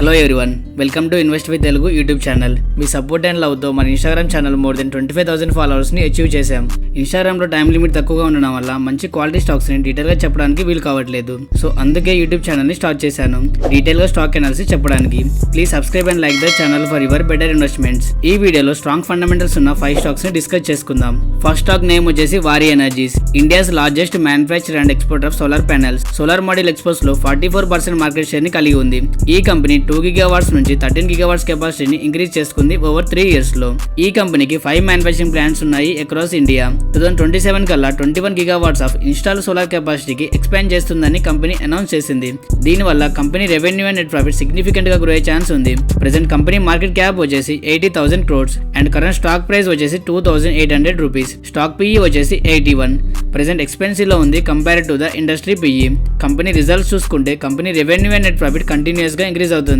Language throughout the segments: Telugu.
Hello everyone, welcome to Invest with Telugu YouTube channel. Me support and love తో మన Instagram channel more than 25000 followers ని అచీవ్ చేశాం. ఇన్‌స్టాగ్రామ్ లో టైం లిమిట్ తక్కువగా ఉండడం వల్ల మంచి క్వాలిటీ స్టాక్స్ ని డీటెయిల్ గా చెప్పడానికి వీలు కావట్లేదు. సో అందుకే యూట్యూబ్ ఛానల్ ని స్టార్ట్ చేశాను. డీటెయిల్ గా స్టాక్ అనాలిసిస్ చెప్పడానికి. Please subscribe and like the channel for your better investments. ఈ వీడియోలో స్ట్రాంగ్ ఫండమెంటల్స్ ఉన్న 5 స్టాక్స్ ని డిస్కస్ చేసుకుందాం. ఫస్ట్ స్టాక్ నేమ్ వచ్చేసి Waaree energies. India's largest manufacturer and exporter of solar panels. Solar module exports లో 44% మార్కెట్ షేర్ ని కలిగి ఉంది. ఈ కంపెనీ 2 గిగావాట్స్ నుంచి 13 గిగావాట్స్ కెపాసిటీని ఇంక్రీజ్ చేసుకుంది ఓవర్ 3 ఇయర్స్ లో. ఈ కంపెనీకి 5 మ్యానుఫ్యాక్చరింగ్ ప్లాంట్స్ ఉన్నాయి అక్రాస్ ఇండియా. 2027 కల్లా 21 గిగావాట్స్ ఆఫ్ ఇన్స్టాల్ సోలార్ కెపాసిటీకి ఎక్స్పాండ్ చేస్తుందని కంపెనీ అనౌన్స్ చేసింది. దీనివల్ల company revenue and net profit significant గా గ్రో అయ్యే ఛాన్స్ ఉంది. ప్రెజెంట్ కంపెనీ మార్కెట్ క్యాప్ వచ్చేసి 80,000 crores and current stock price వచ్చేసి 2,800 రూపీస్. స్టాక్ పిఈ వచ్చేసి 81. ప్రెజెంట్ ఎక్స్పెన్సివ్ లో ఉంది compare to the industry PE. Company results చూసుకుంటే company revenue and net profit continuous గా ఇంక్రీజ్ అవుతుంది.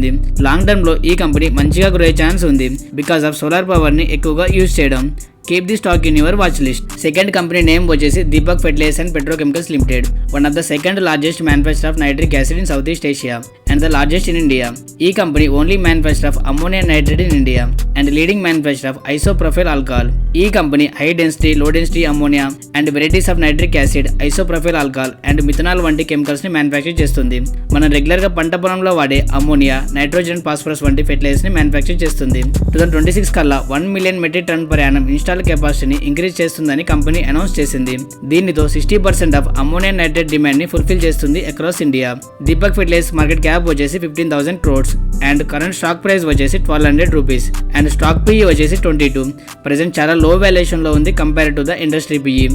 లాంగ్ టర్మ్ లో ఈ కంపెనీ మంచిగా గ్రో అయ్యే ఛాన్స్ ఉంది బికాస్ ఆఫ్ సోలార్ పవర్ ని ఎక్కువగా యూజ్ చేయడం. Keep the stock in your watch list. Second company name వచ్చేసి Deepak Fertilizer and Petrochemicals Ltd. One of the second largest manufacturer of nitric acid in Southeast Asia and the largest in India. ఈ company only manufacturer of ammonium nitrate in India and leading manufacturer of isopropyl alcohol. ఈ company high density, low density ammonia and varieties of nitric acid, isopropyl alcohol and methanol వంటి కెమికల్స్ ని మ్యానుఫ్యాక్చర్ చేస్తుంది. మనం రెగ్యులర్ గా పంట పొలంలో వాడే అమ్మోనియా, నైట్రోజన్, ఫాస్ఫరస్ వంటి ఫెర్టిలైజర్స్ ని మ్యానుఫ్యాక్చర్ చేస్తుంది. 2026 కల్లా 1 million metric tonne per annum install కెపాసిటీని ఇంక్రీజ్ చేస్తుందని కంపెనీ అనౌన్స్ చేసింది. దీనితో 60% ఆఫ్ అమ్మోనియం నైట్రేట్ డిమాండ్ ని ఫుల్ఫిల్ చేస్తుంది across India. Deepak fertilisers market cap వచ్చేసి 15,000 crores and current stock price వచ్చేసి 1,200 రూపీస్ అండ్ స్టాక్ పిఈ వచ్చేసి 22. ప్రెజెంట్ చాలా లో వాల్యుయేషన్ లో ఉంది compare to the industry PE.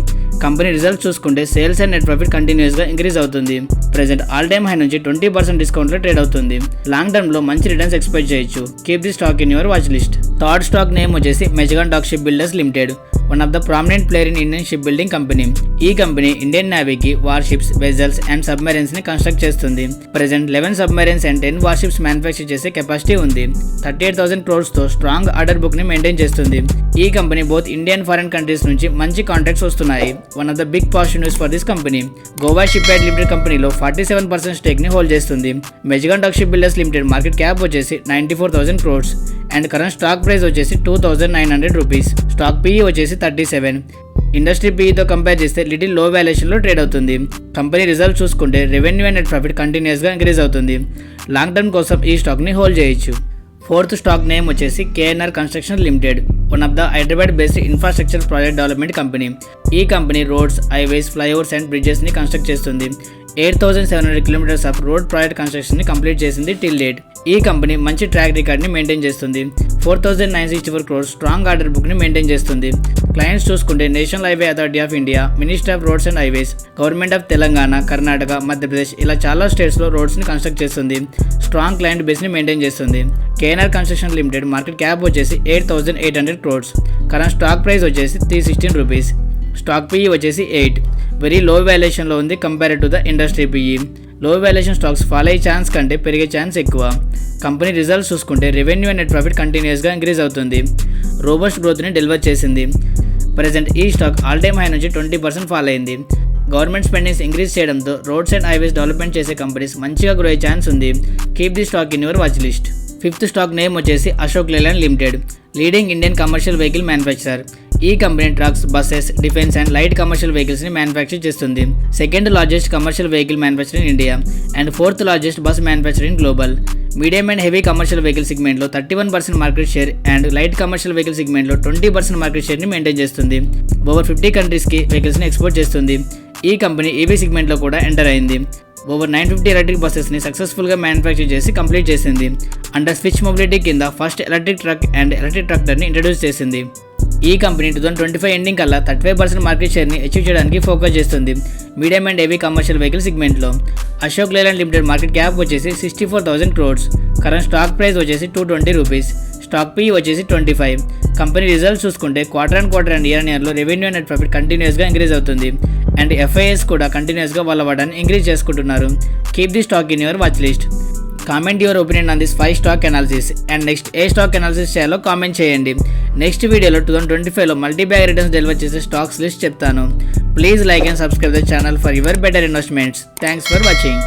Company results చూసుకుంటే sales and net profit continuous గా ఇంక్రీజ్ అవుతుంది. ప్రెజెంట్ ఆల్ టైమ్ హై నుంచి 20% డిస్కౌంట్ లో ట్రేడ్ అవుతుంది. లాంగ్ టర్మ్ లో మంచి రిటర్న్స్ ఎక్స్పెక్ట్ చేయొచ్చు. Keep the stock in your watch list. Third stock name వచ్చేసి Mazagon dockship builders limited. One of the prominent player in Indian ship building company. ఈ కంపెనీ ఇండియన్ నేవీకి వార్షిప్స్, వెజల్స్ అండ్ సబ్మెరైన్స్ ని కన్స్ట్రక్ట్ చేస్తుంది. Present 11 submarines and 10 warships manufacture చేసే కెపాసిటీ ఉంది. 38,000 crores తో స్ట్రాంగ్ ఆర్డర్ బుక్ ని మెయింటైన్ చేస్తుంది. ఈ company both Indian foreign countries నుంచి మంచి కాంట్రాక్ట్స్ వస్తున్నాయి. One of the big positive news for this company. Goa shipyard limited కంపెనీలో 47% స్టేక్ ని హోల్డ్ చేస్తుంది. Mazagon dockship builders limited market cap వచ్చేసి 94,000 crores and current stock price వచ్చేసి 2,900 రూపీస్. స్టాక్ పిఈ వచ్చేసి 37. ఇండస్ట్రీ పిఈతో కంపేర్ చేస్తే లిటిల్ లో వాల్యుయేషన్ లో ట్రేడ్ అవుతుంది. కంపెనీ రిజల్ట్ చూసుకుంటే revenue and net profit continuous గా ఇంక్రీజ్ అవుతుంది. లాంగ్ టర్మ్ కోసం ఈ స్టాక్ ని హోల్డ్ చేయొచ్చు. ఫోర్త్ స్టాక్ నేమ్ వచ్చేసి KNR construction limited. One of the Hyderabad based infrastructure project development company. ఈ company roads, highways, flyovers and bridges ని కన్స్ట్రక్ట్ చేస్తుంది. 8,700 kilometers of road project construction ని కంప్లీట్ చేసింది టిల్ డేట్. ఈ కంపెనీ మంచి ట్రాక్ రికార్డ్ ని మెయింటైన్ చేస్తుంది. 4,964 crores స్ట్రాంగ్ ఆర్డర్ బుక్ ని మెయింటైన్ చేస్తుంది. క్లయింట్స్ చూసుకుంటే National Highway Authority of India, Ministry of Roads and Highways, government of Telangana, Karnataka, Madhya Pradesh ఇలా చాలా స్టేట్స్ లో రోడ్స్ ని కన్స్ట్రక్ట్ చేస్తుంది. స్ట్రాంగ్ క్లయింట్ బేస్ ని మెయింటైన్ చేస్తుంది. KNR construction limited market cap వచ్చేసి 8,800 crores. కరెంట్ స్టాక్ ప్రైస్ వచ్చేసి 316 రూపీస్. స్టాక్ పిఈ వచ్చేసి 8. వెరీ లో వాల్యుయేషన్ లో ఉంది compare to the industry PE. లో వాల్యుయేషన్ స్టాక్స్ ఫాల్ అయ్యే ఛాన్స్ కంటే పెరిగే ఛాన్స్ ఎక్కువ. కంపెనీ రిజల్ట్స్ చూసుకుంటే revenue and net profit continuous గా ఇంక్రీజ్ అవుతుంది. రోబస్ట్ గ్రోత్ ని డెలివర్ చేసింది. ప్రెజెంట్ ఈ స్టాక్ ఆల్ టైమ్ హై నుంచి 20% ఫాల్ అయింది. గవర్నమెంట్ స్పెండింగ్స్ ఇంక్రీజ్ చేయడంతో రోడ్స్ అండ్ హైవేస్ డెవలప్మెంట్ చేసే కంపెనీస్ మంచిగా గ్రో అయ్యే ఛాన్స్ ఉంది. Keep the stock in your watch list. Fifth stock name వచ్చేసి Ashok Leyland limited. Leading Indian commercial vehicle manufacturer. ఈ company trucks, buses, defence and light commercial vehicles ని మ్యానుఫ్యాక్చర్ చేస్తుంది. Second largest commercial vehicle manufacture in India and fourth largest bus manufacture in global. Medium and heavy commercial vehicle segment లో 31% market share and light commercial vehicle segment లో 20% మార్కెట్ షేర్ ని మెయింటైన్ చేస్తుంది. ఓవర్ 50 కంట్రీస్ కి వెహికల్స్ ని ఎక్స్పోర్ట్ చేస్తుంది. ఈ కంపెనీ ఈవీ సెగ్మెంట్ లో కూడా ఎంటర్ అయింది. ఓవర్ 950 ఎలక్ట్రిక్ బస్సెస్ ని సక్సెస్ఫుల్ గా మ్యానుఫ్యాక్చర్ చేసి కంప్లీట్ చేసింది. అండర్ స్విచ్ మొబిలిటీ కింద first electric truck and electric tractor ని ఇంట్రడ్యూస్ చేసింది. ఈ కంపెనీ 2025 ఎండింగ్ కల్లా 35% మార్కెట్ షేర్ ని అచీవ్ చేయడానికి ఫోకస్ చేస్తుంది. Medium and heavy commercial vehicle segment లో. Ashok Leyland limited market cap వచ్చేసి 64,000 crores. కరెంట్ స్టాక్ ప్రైస్ వచ్చేసి 220 రూపీస్. స్టాక్ పిఈ వచ్చేసి 25. కంపెనీ రిజల్ట్స్ చూసుకుంటే క్వార్టర్ అండ్ ఇయర్ లో revenue and net profit continuous గా ఇంక్రీజ్ అవుతుంది అండ్ ఎఫ్ఐఎస్ కూడా కంటిన్యూస్ గా వాళ్ళ వాటాన్ని ఇంక్రీజ్ చేసుకుంటున్నారు. Keep the stock in your watch list. Comment your opinion on this 5 stock analysis and next A stock analysis చేయాలో కామెంట్ చేయండి. నెక్స్ట్ వీడియోలో 2025లో మల్టీబ్యాగర్ రిటర్న్స్ డెలివర్ చేసే స్టాక్స్ లిస్ట్ చెప్తాను. Please like and subscribe the channel for your better investments. Thanks for watching.